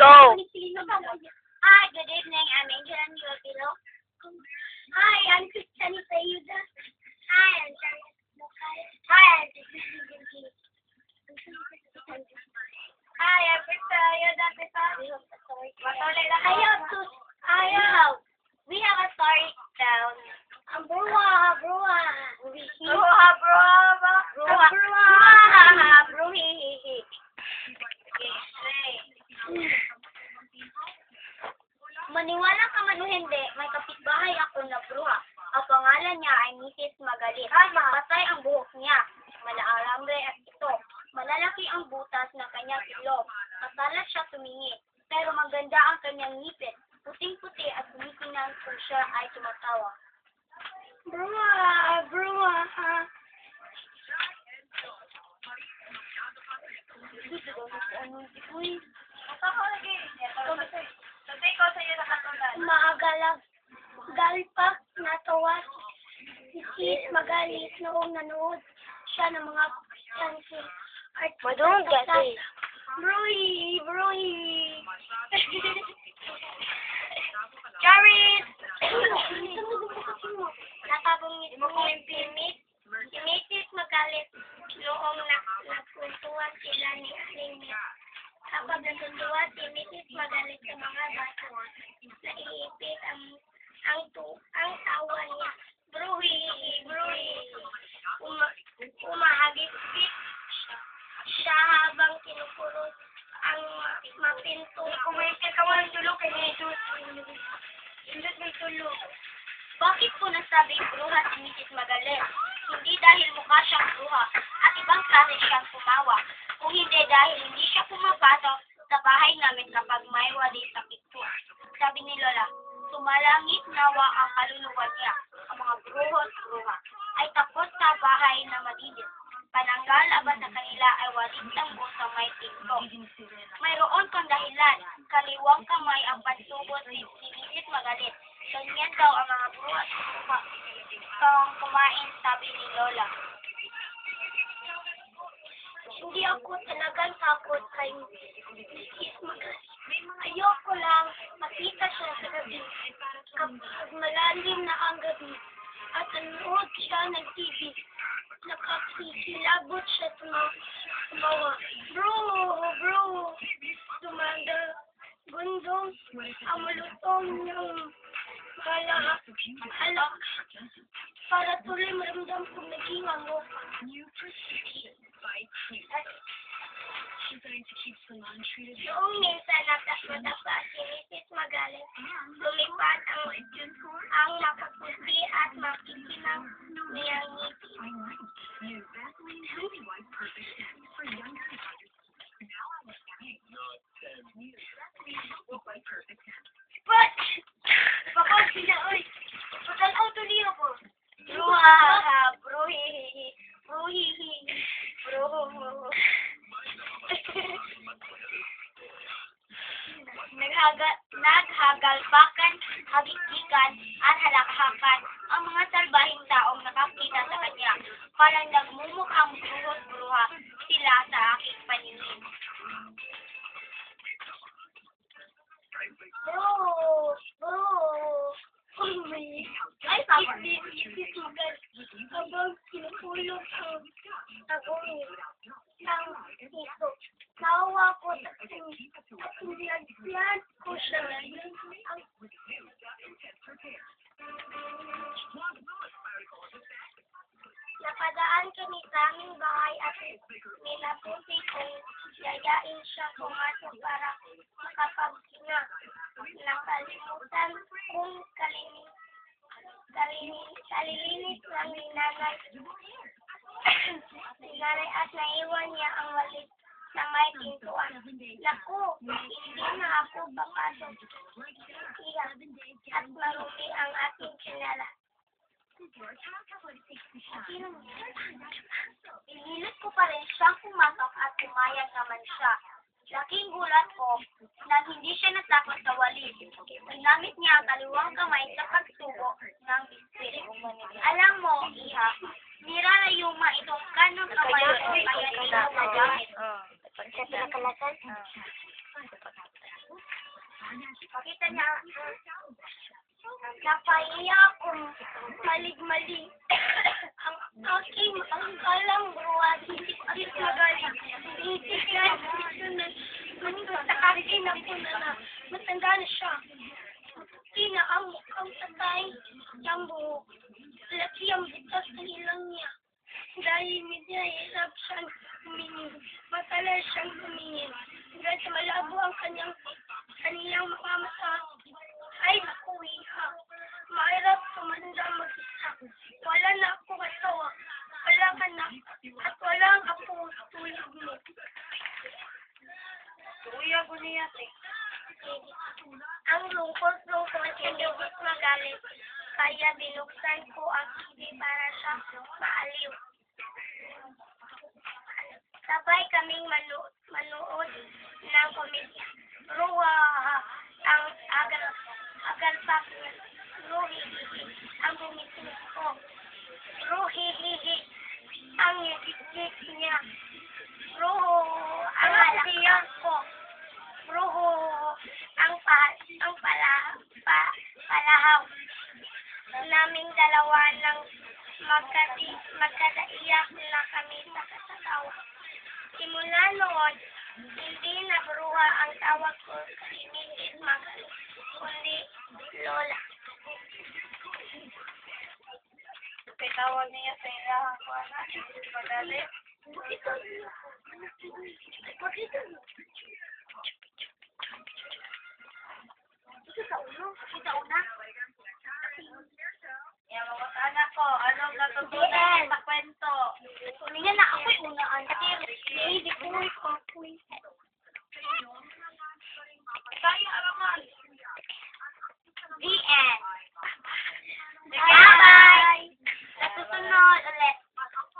Go! Hi, good evening. I'm Angel Angiotilo. Hi, I'm Christian Sayuda. Hi, I'm Charles. Hi, I'm Christian. Hi, I'm Christian Ayuda. Ayaw. We have a story down. Bruha. Maniwala ka man o hindi, may kapitbahay ako na bruha. Ang pangalan niya ay Mrs. Magalit. Patay ang buhok niya. Malaalambre at ito. Malalaki ang butas ng kanyang ilong. Matalas siya tumingin. Pero maganda ang kanyang ngipin. Puting-puti at tumitingnan kung siya ay tumatawa. Bruha. Galpak natawa si Sis Magalit noong nanood siya ng mga chances. Madung gati. Bruhi. Charis! Nakabungit mo yung pimit. Si Mrs. Magalit noong nagkuntuan sila ni Aling. Kapag natutuwa si Mrs. Magalit sa mga bata, naiipit ang tawa niya. Bruhi. Umahagipit siya habang kinukulot ang mapinto. Kumulipit ka mo ng tulog kay Nidus. Indot may tulog. Bakit po nasabing bruha si Mrs. Magalit? Hindi dahil mukha siyang bruha at ibang klase siyang pumawa. Kung hindi dahil hindi siya pumapasok sa bahay namin kapag may wali sa pinto. Sabi ni Lola, sumalangit nawa ang kaluluwa niya. Ang mga bruha ay takot sa bahay na madilim. Pananggal laban sa kanila ay walit lambo sa may pinto. Mayroon kang dahilan. Kaliwang kamay ang pansubot ni Mrs. Magalit. Ganyan daw ang mga bruha kang kumain, sabi ni Lola. Hindi ako talagang takot kay Mrs. Magalit. Ayoko lang makita siya sa gabi. Kapag malalim na ang gabi at nanood siya ng TV, nakakilabot siya tumawa. Bro! Tumanda. Gundong ang malutong ng halak. Para tuloy maramdam kong naging ako. Noong minsan natapa si Mrs. Magalit, lumipad ang mapaputi at makikinang niyang ngipin. But, bakit sila, oy, patanaw tuloy ako. Naghagalpakan, hagigikan, at halakhakan ang mga salbahing taong nakakita sa kanya. Parang nagmumukhang bruha sila sa aking paningin. Bro! Ay, Mrs. Magalit. Habang kinukulog ang tagong ng ito. Nawa ko at nilagyan ko siya napadaan kami sa aming bahay at nilabuti kong yayain siya pumasok para makapaghinga. Nakalimutan kong kalilinis ng ninanay at naiwan niya ang walit sa may pintuan. Naku, hindi na ako papasok. At marumi ang aking kinala. Pinilit ko pa rin siyang pumasok at pumayag naman siya. Laking gulat ko nang hindi siya natakot sa walis. Ginamit niya ang kaliwang kamay sa pagsubo ng biskwit. Alam mo, Iha, niralayuma itong kanong kamay ko kaya ito magamit. Sa pinakalasan? Pakita niya. Napaiya akong malig-mali. Ang aking kalang buwan, hindi ko alis magaling. Hindi kaya susunod. Manunod sa akin ang puna na. Matanda na siya. Puti na ang mukhang tatay. Ang buhok. Laki ang bitas ng ilang niya. Dahil hirap siyang humingin. Matala siyang humingin. Dahil sa malabo ang kaniyang mga mata. Ay, naku, iha. Mahirap tumanda mag-isa. Wala na ako kasawa. Wala ka na. At wala ang ako tulad mo. Kuya ko niya, Ang lungkot-lungkot, hindi ko magalit. Kaya binuksan ko ang TV para sa maaliw. Sabay kaming manood ng komedya. Ruwa ang agalpak niya. Ruhihihi ang bumitis ko. Ruhihihi ang ngigit niya. Ruho ang halakiyan ko. Ruho ang palahaw. Naming dalawa ng magkadaiyak na kami sa kasatawa. Simula noon, hindi na bruha ang tawag ko kay Mrs. Magal, kundi Lola. Tawag niya sa ilahan ko, anak. Madali. Bakit? Ito sa ulo? Ito una? Yan, mga anak ko, anong natutunan? Yes.